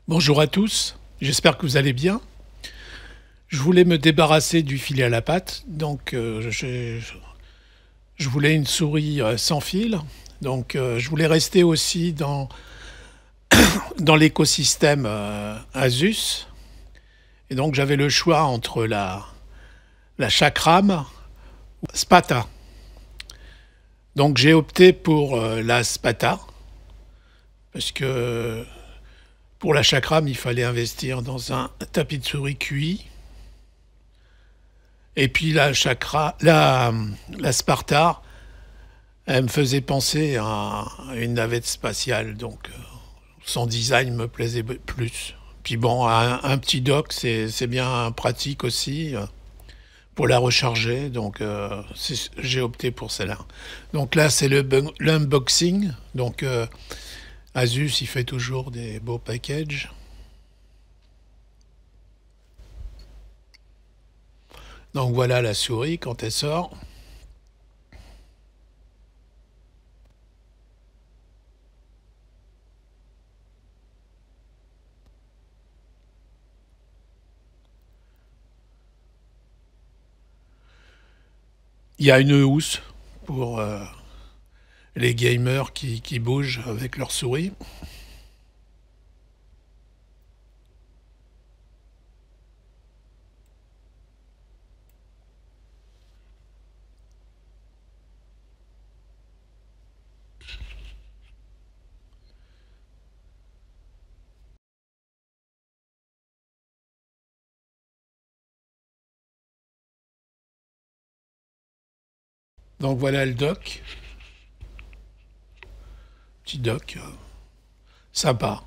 Bonjour à tous, j'espère que vous allez bien. Je voulais me débarrasser du filet à la patte, donc je voulais une souris sans fil. Donc je voulais rester aussi dans l'écosystème Asus. Et donc j'avais le choix entre la Chakram ou Spata. Donc j'ai opté pour la Spata, parce que pour la Chakram, il fallait investir dans un tapis de souris QI. Et puis la Sparta, elle me faisait penser à une navette spatiale, donc son design me plaisait plus. Puis bon, un petit dock, c'est bien pratique aussi pour la recharger, donc j'ai opté pour celle-là. Donc là, c'est l'unboxing. Donc Asus, il fait toujours des beaux packages. Donc voilà la souris quand elle sort. Il y a une housse pour les gamers qui bougent avec leur souris. Donc voilà le dock. Petit dock sympa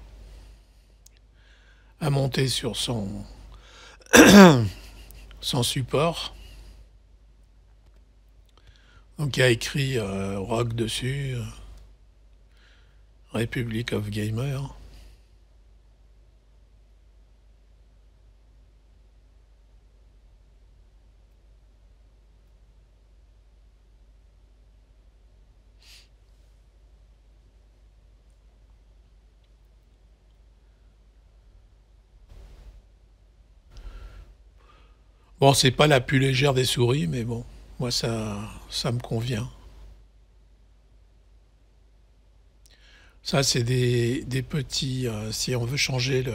à monter sur son support. Donc il y a écrit ROG dessus, Republic of Gamers. Bon, c'est pas la plus légère des souris, mais bon, moi ça me convient. Ça, c'est des petits. Si on veut changer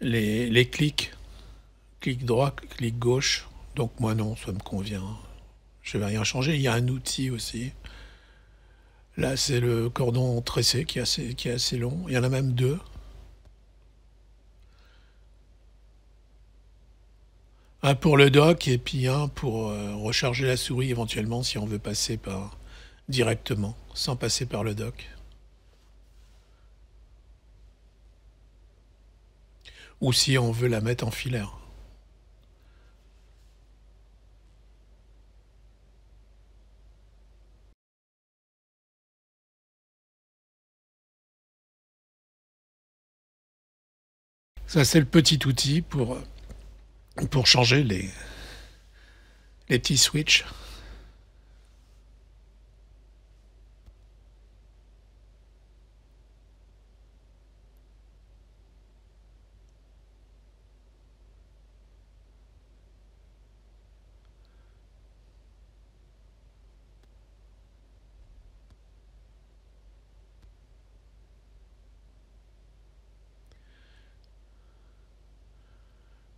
les clics, clic droit, clic gauche. Donc moi non, ça me convient. Je vais rien changer. Il y a un outil aussi. Là, c'est le cordon tressé qui est assez long. Il y en a même deux. Un pour le dock et puis un pour recharger la souris éventuellement si on veut passer directement, sans passer par le dock. Ou si on veut la mettre en filaire. Ça, c'est le petit outil pour changer les petits switches.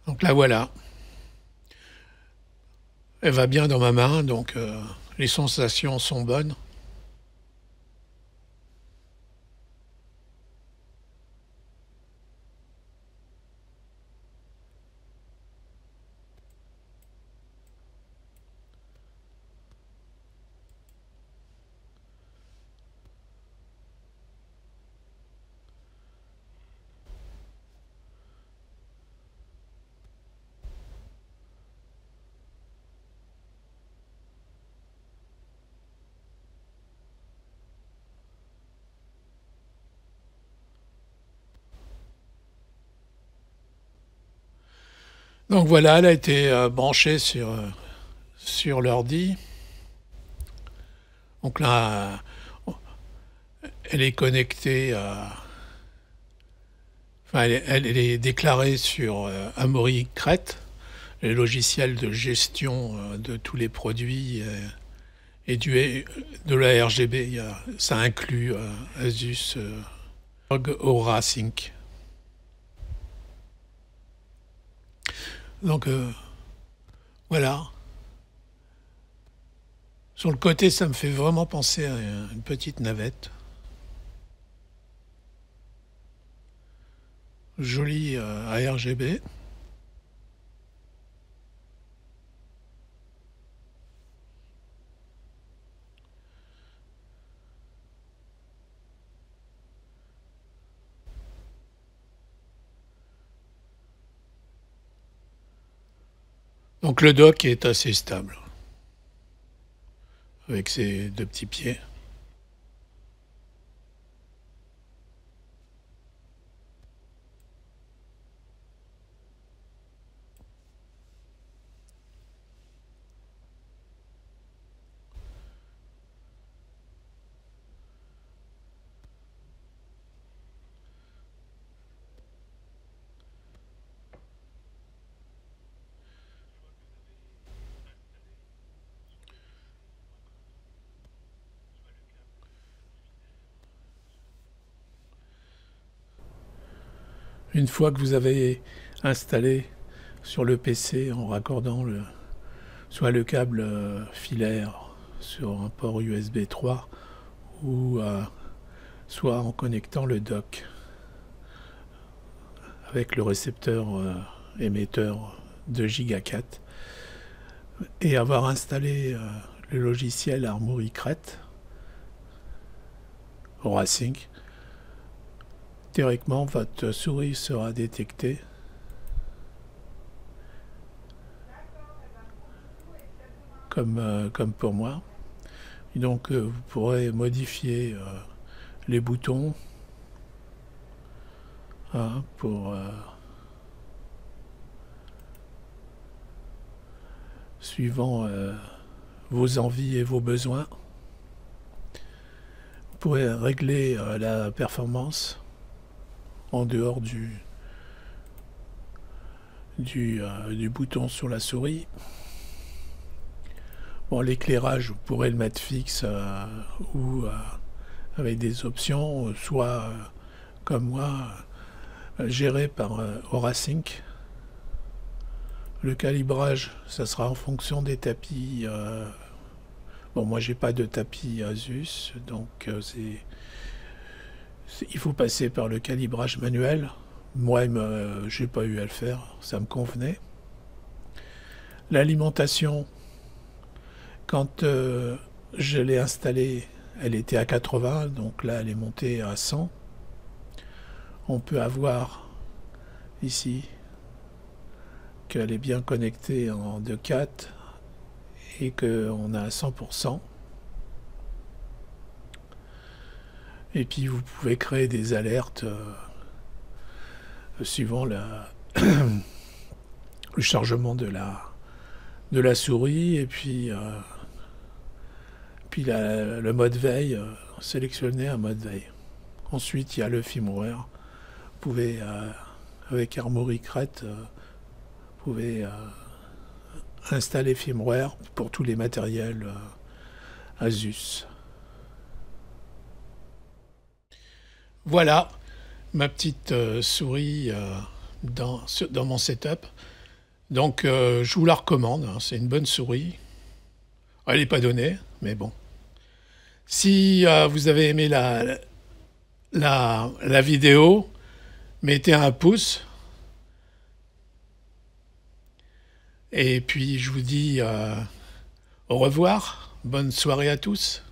Donc là, voilà. Elle va bien dans ma main, donc les sensations sont bonnes. Donc voilà, elle a été branchée sur l'ordi. Donc là, elle est connectée à... Enfin, elle est déclarée sur Amaury Crête, le logiciel de gestion de tous les produits et de la RGB. Ça inclut Asus Aura Sync. Donc voilà. Sur le côté, ça me fait vraiment penser à une petite navette. Joli ARGB. Donc le dock est assez stable, avec ses deux petits pieds. Une fois que vous avez installé sur le PC en raccordant soit le câble filaire sur un port USB 3 ou soit en connectant le dock avec le récepteur émetteur 2 Go 4 et avoir installé le logiciel Armoury Crête Aura Sync, théoriquement votre souris sera détectée comme pour moi. Et donc vous pourrez modifier les boutons pour suivant vos envies et vos besoins. Vous pourrez régler la performance en dehors du bouton sur la souris. Bon, l'éclairage, vous pourrez le mettre fixe ou avec des options, soit comme moi, géré par Aura Sync. Le calibrage, ça sera en fonction des tapis. Bon, moi, j'ai pas de tapis Asus, donc il faut passer par le calibrage manuel. Moi, j'ai pas eu à le faire, ça me convenait. L'alimentation, quand je l'ai installée, elle était à 80, donc là, elle est montée à 100. On peut avoir ici qu'elle est bien connectée en 2.4 et qu'on a 100%. Et puis vous pouvez créer des alertes suivant le chargement de la souris et puis le mode veille, sélectionner un mode veille. Ensuite il y a le firmware. Vous pouvez avec Armoury Crête vous pouvez installer firmware pour tous les matériels Asus. Voilà ma petite souris dans mon setup. Donc je vous la recommande, hein, c'est une bonne souris. Elle n'est pas donnée, mais bon. Si vous avez aimé la vidéo, mettez un pouce. Et puis je vous dis au revoir, bonne soirée à tous.